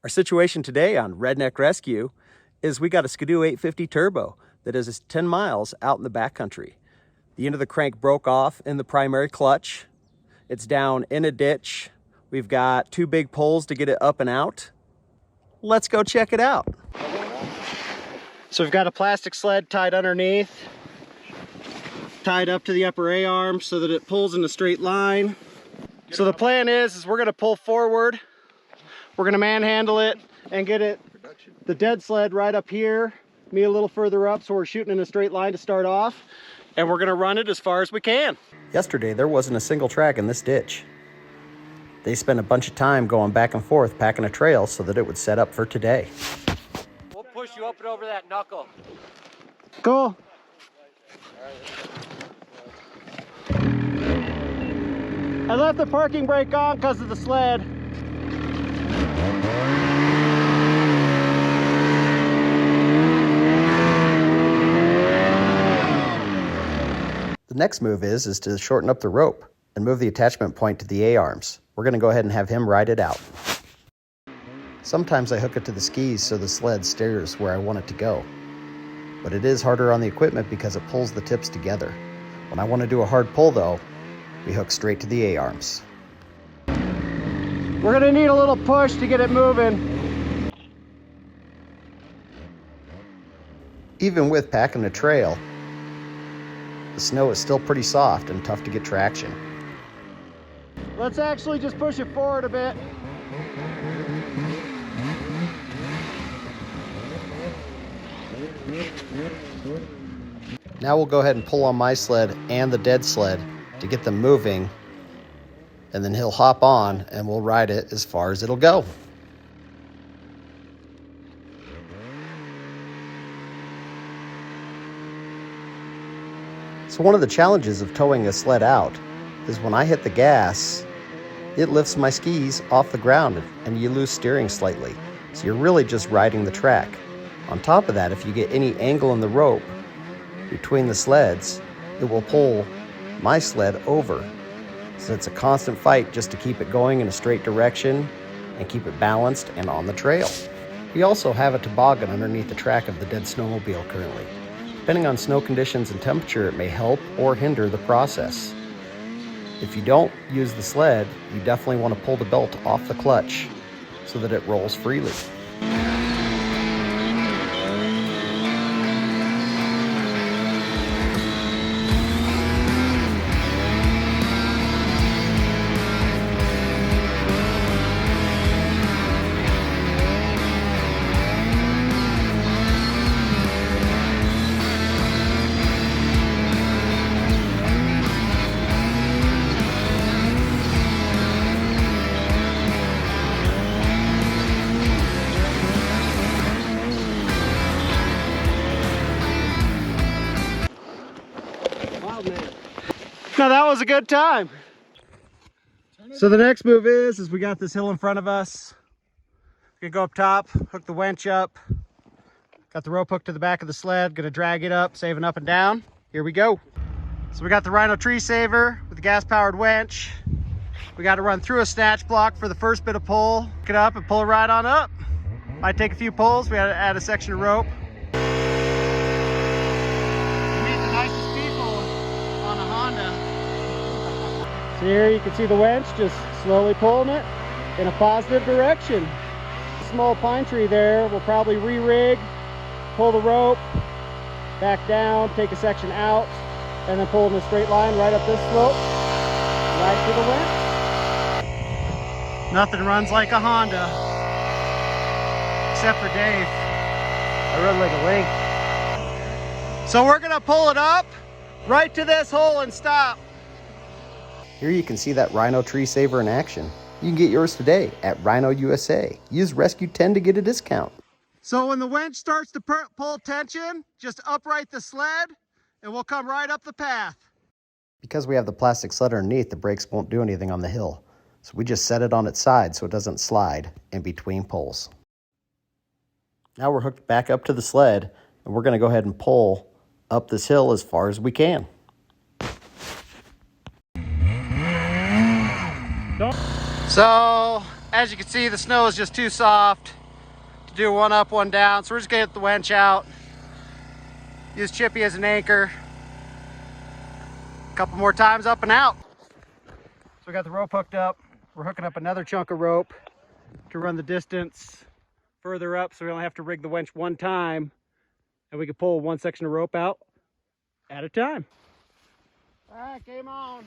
Our situation today on Redneck Rescue is we got a Skidoo 850 turbo that is 10 miles out in the backcountry. The end of the crank broke off in the primary clutch. It's down in a ditch. We've got 2 big poles to get it up and out. Let's go check it out. So we've got a plastic sled tied underneath, tied up to the upper A-arm so that it pulls in a straight line. So the plan is we're gonna pull forward. We're gonna manhandle it and get it, the dead sled right up here, me a little further up, so we're shooting in a straight line to start off, and we're gonna run it as far as we can. Yesterday, there wasn't a single track in this ditch. They spent a bunch of time going back and forth, packing a trail so that it would set up for today. We'll push you up and over that knuckle. Cool. I left the parking brake on because of the sled. The next move is to shorten up the rope and move the attachment point to the A-arms. We're going to go ahead and have him ride it out. Sometimes I hook it to the skis so the sled steers where I want it to go. But it is harder on the equipment because it pulls the tips together. When I want to do a hard pull though, we hook straight to the A-arms. We're going to need a little push to get it moving. Even with packing a trail, the snow is still pretty soft and tough to get traction. Let's actually just push it forward a bit. Now we'll go ahead and pull on my sled and the dead sled to get them moving, and then he'll hop on and we'll ride it as far as it'll go. So one of the challenges of towing a sled out is when I hit the gas, it lifts my skis off the ground and you lose steering slightly. So you're really just riding the track. On top of that, if you get any angle in the rope between the sleds, it will pull my sled over. So it's a constant fight just to keep it going in a straight direction and keep it balanced and on the trail. We also have a toboggan underneath the track of the dead snowmobile currently. Depending on snow conditions and temperature, it may help or hinder the process. If you don't use the sled, you definitely want to pull the belt off the clutch so that it rolls freely. Now that was a good time. So the next move is we got this hill in front of us. Gonna go up top, hook the winch up. Got the rope hooked to the back of the sled, gonna drag it up, saving up and down. Here we go. So we got the Rhino tree saver with the gas powered winch. We got to run through a snatch block for the first bit of pull. Pick it up and pull it right on up. Might take a few pulls, we had to add a section of rope. So here you can see the winch just slowly pulling it in a positive direction. Small pine tree there, we'll probably re-rig, pull the rope, back down, take a section out, and then pull in a straight line right up this slope, right to the winch. Nothing runs like a Honda, except for Dave. I run like a Link. So we're gonna pull it up right to this hole and stop. Here you can see that Rhino tree saver in action. You can get yours today at Rhino USA. Use Rescue 10 to get a discount. So when the winch starts to pull tension, just upright the sled and we'll come right up the path. Because we have the plastic sled underneath, the brakes won't do anything on the hill. So we just set it on its side so it doesn't slide in between poles. Now we're hooked back up to the sled and we're gonna go ahead and pull up this hill as far as we can. So As you can see, the snow is just too soft to do one up, one down. So we're just gonna get the winch out. Use Chippy as an anchor. A couple more times up and out. So we got the rope hooked up. We're hooking up another chunk of rope to run the distance further up, so we only have to rig the winch one time, and we can pull one section of rope out at a time. All right, game on.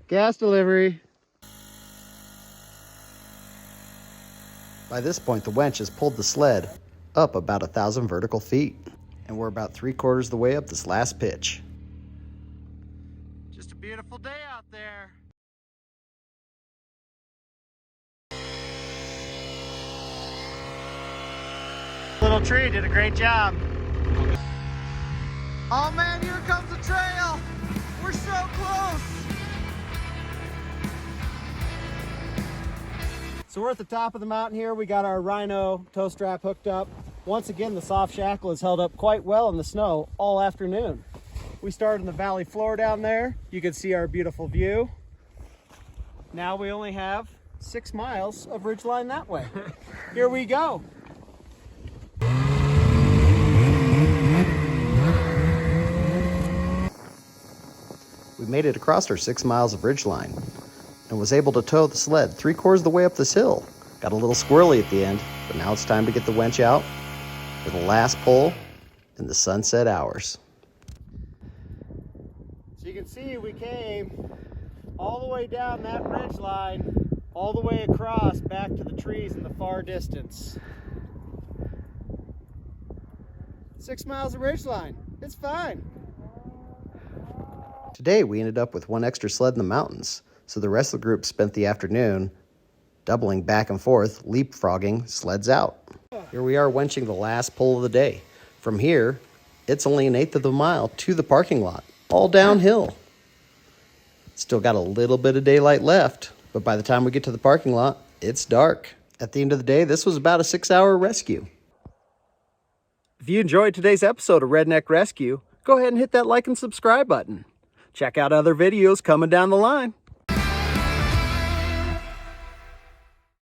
Gas delivery. By this point, the winch has pulled the sled up about 1,000 vertical feet, and we're about 3/4 of the way up this last pitch. Just a beautiful day out there. Little tree did a great job. Oh man, here comes the trail. We're so close. So we're at the top of the mountain here. We got our Rhino tow strap hooked up. Once again, the soft shackle has held up quite well in the snow all afternoon. We started in the valley floor down there. You can see our beautiful view. Now we only have 6 miles of ridgeline that way. Here we go. We made it across our 6 miles of ridgeline and was able to tow the sled 3/4 of the way up this hill. Got a little squirrely at the end, but now it's time to get the winch out for the last pull in the sunset hours. So you can see we came all the way down that ridgeline, all the way across back to the trees in the far distance. 6 miles of ridgeline, it's fine. Today we ended up with one extra sled in the mountains, so the rest of the group spent the afternoon doubling back and forth, leapfrogging sleds out. Here we are winching the last pull of the day. From here, it's only 1/8 of a mile to the parking lot, all downhill. Still got a little bit of daylight left, but by the time we get to the parking lot, it's dark. At the end of the day, this was about a 6-hour rescue. If you enjoyed today's episode of Redneck Rescue, go ahead and hit that like and subscribe button. Check out other videos coming down the line.